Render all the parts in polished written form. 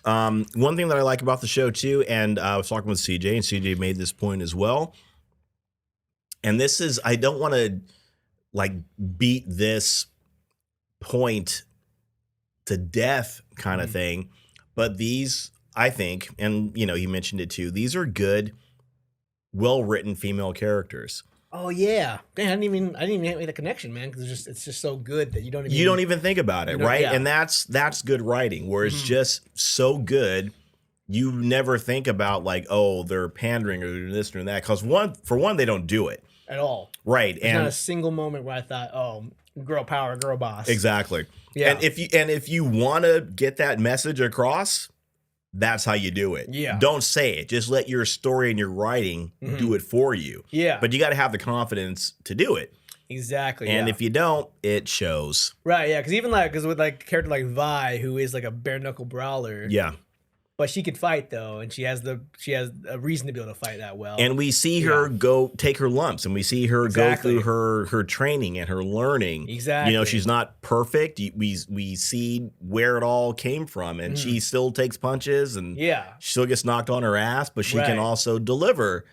One thing that I like about the show too, and I was talking with CJ, and CJ made this point as well. And this is, I don't want to like beat this point to death kind of thing, but these, I think, and you know, you mentioned it too, these are good, well-written female characters. Oh yeah, man! I didn't even make the connection, man. Because it's just so good that you don't even think about it, right? Yeah. And that's good writing, where it's just so good, you never think about like, oh, they're pandering or this or that, because for one, they don't do it at all, right? There's not a single moment where I thought, oh, girl power, girl boss. Exactly. Yeah. And if you want to get that message across, that's how you do it. Yeah. Don't say it. Just let your story and your writing do it for you. Yeah. But you got to have the confidence to do it. Exactly. And if you don't, it shows. Right. Yeah. Because even with like a character like Vi, who is like a bare knuckle brawler. Yeah. But she could fight though, and she has a reason to be able to fight that well. And we see her go take her lumps, and we see her go through her training and her learning. Exactly. You know, she's not perfect. We see where it all came from, and she still takes punches, and she still gets knocked on her ass, but she can also deliver,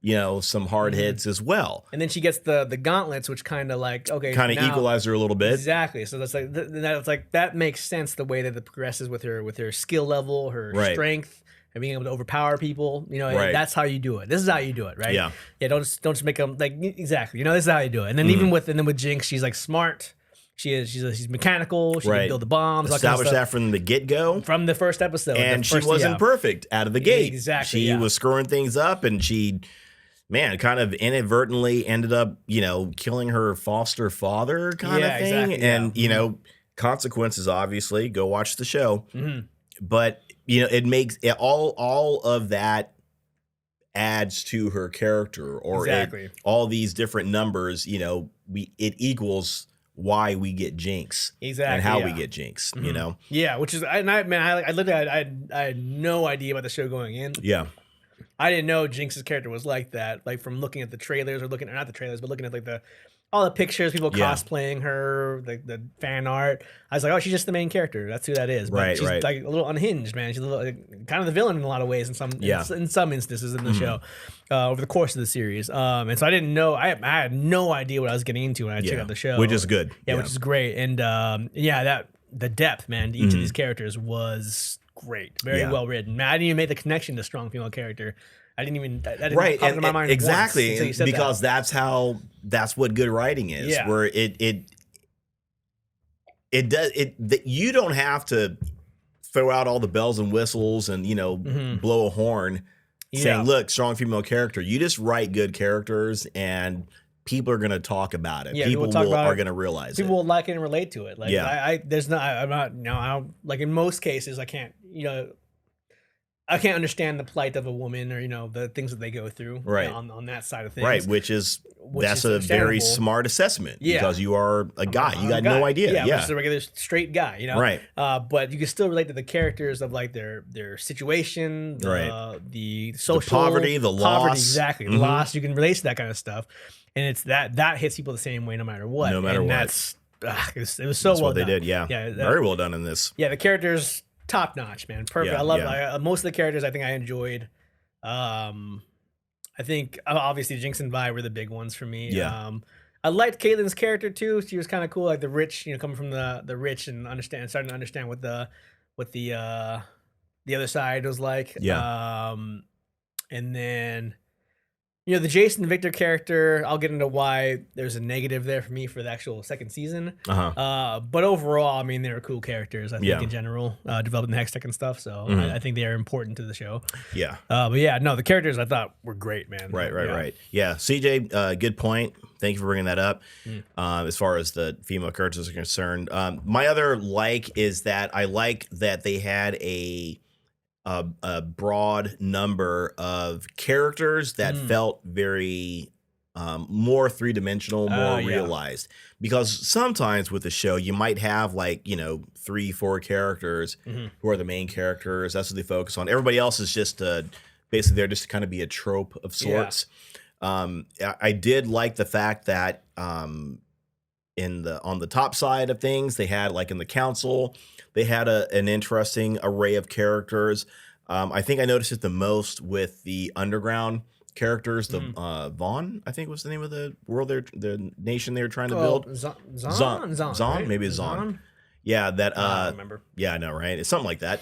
you know, some hard hits as well. And then she gets the gauntlets, which kind of like kind of equalize her a little bit. Exactly. So that's like that makes sense the way that it progresses with her skill level, her strength, and being able to overpower people. You know, that's how you do it. This is how you do it, right? Yeah. Yeah. Don't just make them like exactly. You know, this is how you do it. And then even with Jinx, she's like smart. She's mechanical. She can build the bombs. Established that from the get-go. From the first episode. And she wasn't perfect out of the gate. Exactly. She was screwing things up, and she, man, kind of inadvertently ended up, you know, killing her foster father kind of thing. Exactly, and, you know, consequences, obviously. Go watch the show. But, you know, it makes it all of that adds to her character, or all these different numbers, you know, it equals why we get Jinx and how we get Jinx, you know? Yeah, which is, I literally, I had no idea about the show going in. Yeah. I didn't know Jinx's character was like that. Like from looking at the trailers or not the trailers, but looking at like all the pictures, people cosplaying her, the fan art. I was like, oh, she's just the main character. That's who that is. But she's like a little unhinged, man. She's a little, kind of the villain in a lot of ways in some instances in the show over the course of the series. And so I didn't know. I had no idea what I was getting into when I checked out the show, which is good. Yeah, which is great. And that the depth, man, to each of these characters was great, very well written. Man, I didn't even make the connection to strong female character. That didn't pop into my mind exactly once because that's what good writing is. Where you don't have to throw out all the bells and whistles and, you know, blow a horn saying, look, strong female character. You just write good characters, and people are going to talk about it. People are going to realize people will like it and relate to it. Like, I'm not, you know, I don't, like in most cases, I can't understand the plight of a woman, or, you know, the things that they go through on that side of things. Right. That's a very smart assessment because you are a guy. You got no idea. Yeah. Just a regular straight guy, you know? Right. But you can still relate to the characters of like their situation, the social the poverty, the loss. Exactly. The loss. You can relate to that kind of stuff. And it's that hits people the same way no matter what. No matter what. It was so well done. They did. Yeah. Very well done in this. Yeah. The characters, top notch, man. Perfect. I love most of the characters. I think I enjoyed. I think obviously Jinx and Vi were the big ones for me. Yeah. I liked Caitlyn's character too. She was kind of cool, like the rich, you know, coming from the rich and starting to understand what the other side was like. Yeah. And then, you know, the Jason Victor character, I'll get into why there's a negative there for me for the actual second season. But overall, I mean, they were cool characters, I think, in general, developing the Hextech and stuff. So I think they are important to the show. Yeah. But yeah, no, the characters I thought were great, man. Right. Yeah. CJ, good point. Thank you for bringing that up. As far as the female characters are concerned, my other is that I like that they had a broad number of characters that felt very more three-dimensional, more realized. Because sometimes with the show, you might have like, you know, 3-4 characters who are the main characters. That's what they focus on. Everybody else is just basically there just to kind of be a trope of sorts. I did like the fact that on the top side of things. They had like in the council, they had an interesting array of characters. I think I noticed it the most with the underground characters. The Vaughn, I think was the name of the world, the nation they were trying to build. Zon, right? Maybe Zon. Yeah, that. I don't remember. Yeah, I know, right? It's something like that.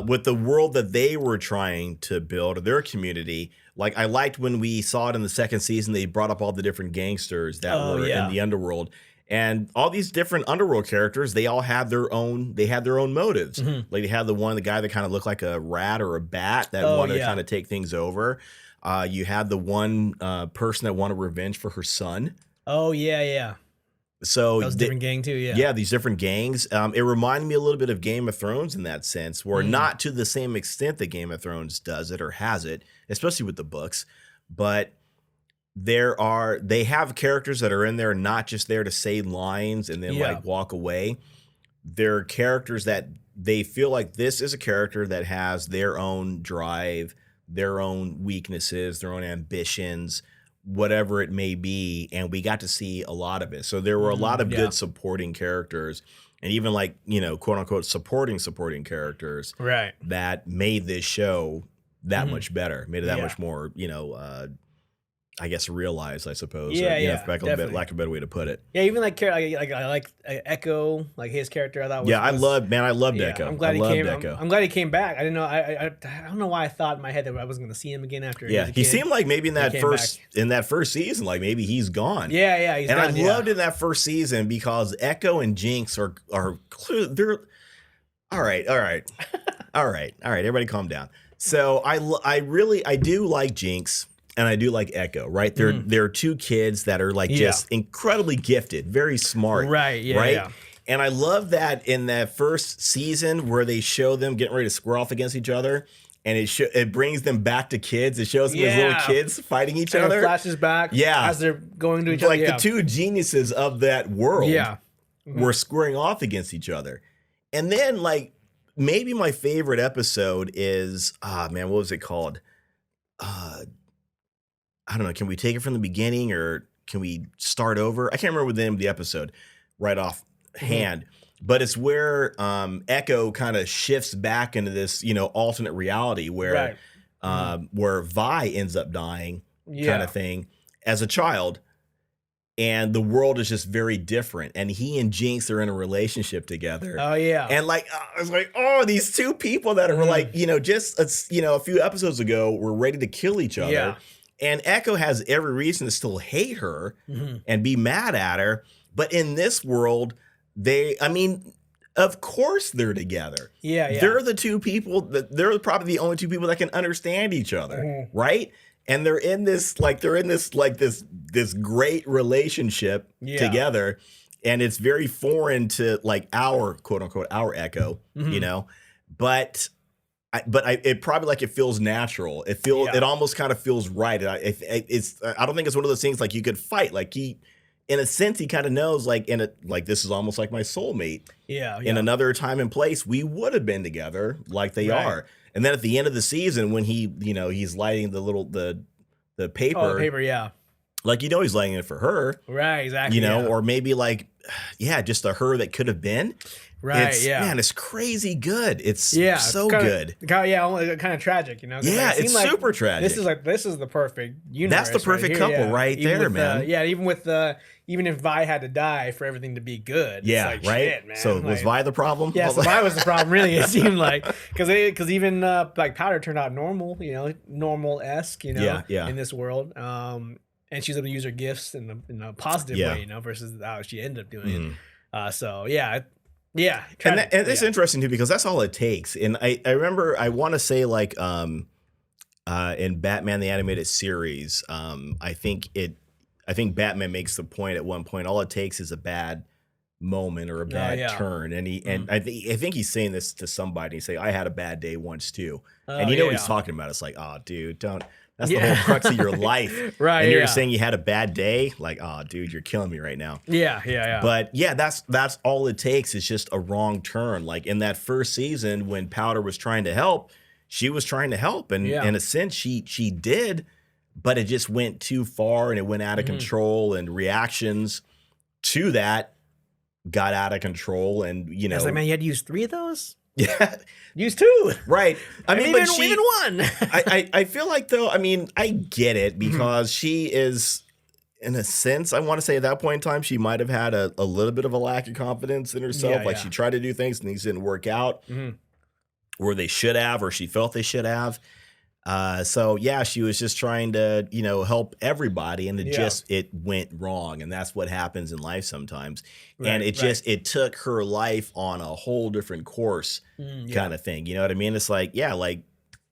With the world that they were trying to build, their community, like I liked when we saw it in the second season, they brought up all the different gangsters that were in the underworld. And all these different underworld characters, they all had their own. They had their own motives. Like they had the guy that kind of looked like a rat or a bat that wanted to kind of take things over. You had the one person that wanted revenge for her son. Oh yeah. So that was a different gang too. Yeah, these different gangs. It reminded me a little bit of Game of Thrones in that sense, where not to the same extent that Game of Thrones does it or has it, especially with the books, but they have characters that are in there not just there to say lines and then like walk away. They're characters that they feel like this is a character that has their own drive, their own weaknesses, their own ambitions, whatever it may be, and we got to see a lot of it. So there were a lot of good supporting characters, and even like, you know, quote unquote supporting characters that made this show that much better, made it that much more, you know, I guess realized, I suppose. Lack of a better way to put it. Yeah, even like I like Echo, like his character. I thought. I loved Echo. I'm glad he came. Echo. I'm glad he came back. I didn't know. I don't know why I thought in my head that I wasn't going to see him again after. He seemed like maybe in that first season, like maybe he's gone. Yeah, he's and gone. I loved in that first season because Echo and Jinx are they're all right. Everybody, calm down. So I do like Jinx. And I do like Echo, right? They're two kids that are like just incredibly gifted, very smart. Right. And I love that in that first season where they show them getting ready to square off against each other, and it brings them back to kids. It shows them as little kids fighting each other. It flashes back as they're going to each other. Like the two geniuses of that world were squaring off against each other. And then like maybe my favorite episode is, what was it called? I don't know. Can we take it from the beginning or can we start over? I can't remember the name of the episode right off hand, but it's where Echo kind of shifts back into this, you know, alternate reality where where Vi ends up dying kind of thing as a child. And the world is just very different. And he and Jinx are in a relationship together. Oh, yeah. And like, I was like, oh, these two people that are like, you know, just, a few episodes ago were ready to kill each other. Yeah. And Echo has every reason to still hate her and be mad at her. But in this world, of course they're together. Yeah. They're the two people they're probably the only two people that can understand each other, right? And they're in this this great relationship together. And it's very foreign to like our quote unquote our Echo, you know, but it probably like it feels natural. It almost kind of feels right. I don't think it's one of those things like you could fight. Like in a sense, he kind of knows like this is almost like my soulmate. Yeah. In another time and place, we would have been together like they are. And then at the end of the season, when he's lighting the paper. Oh, the paper, like, you know, he's lighting it for her. Right, exactly. You know, or maybe like, just a her that could have been. Right, Man, it's crazy good. It's so good. Kind of tragic, you know? It's like super tragic. This is the perfect universe. That's the perfect couple right there, man. Even if Vi had to die for everything to be good. Yeah, it's like, right? Shit, man. So was Vi the problem? Yeah, so Vi was the problem, really, it seemed like. Because even like Powder turned out normal, you know, normal-esque, you know, in this world. And she's able to use her gifts in a positive way, you know, versus how she ended up doing it. Yeah. And it's interesting too, because that's all it takes. And I remember, I want to say like in Batman the Animated Series, I think Batman makes the point at one point, all it takes is a bad moment or a bad turn. And I think he's saying this to somebody. He's saying, I had a bad day once too. And you know what he's talking about. It's like, oh, dude, don't. That's the whole crux of your life. Right. And you're saying you had a bad day. Like, oh, dude, you're killing me right now. Yeah. But yeah, that's all it takes is just a wrong turn. Like in that first season when Powder was trying to help, she was trying to help. And in a sense, she did, but it just went too far and it went out of control and reactions to that got out of control, and you know, I was like, man, you had to use 3 of those. Yeah, use 2. right. I mean, even, but she, even 1. I feel like though, I mean, I get it because she is, in a sense, I want to say at that point in time, she might have had a little bit of a lack of confidence in herself. Like she tried to do things and things didn't work out, or they should have, or she felt they should have. So yeah, she was just trying to, you know, help everybody, and it went wrong, and that's what happens in life sometimes. And it took her life on a whole different course, kind of thing. You know what I mean? It's like, yeah, like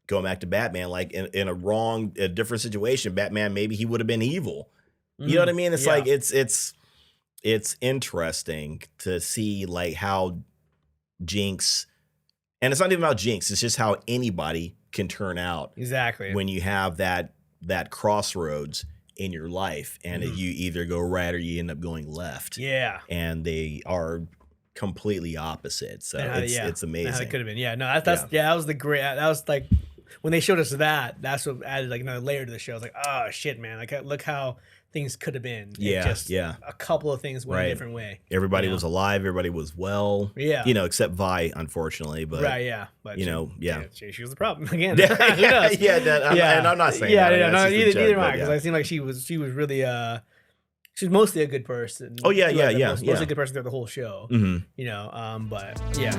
going back to Batman, like in a different situation, Batman, maybe he would have been evil. You know what I mean? It's like it's interesting to see like how Jinx, and it's not even about Jinx, it's just how anybody can turn out when you have that crossroads in your life, and you either go right or you end up going left. Yeah, and they are completely opposite. So it's amazing. It could have been. Yeah, no, that was the great. That was like when they showed us that's what added like another layer to the show. I was like, oh shit, man! Like look how things could have been. A couple of things went a different way. Everybody was alive. Everybody was well. Yeah, you know, except Vi, unfortunately. But but you know, she was the problem again. And I'm not saying neither am I, because I seem like she was really she's mostly a good person. Oh yeah, mostly a good person throughout the whole show. You know, but yeah.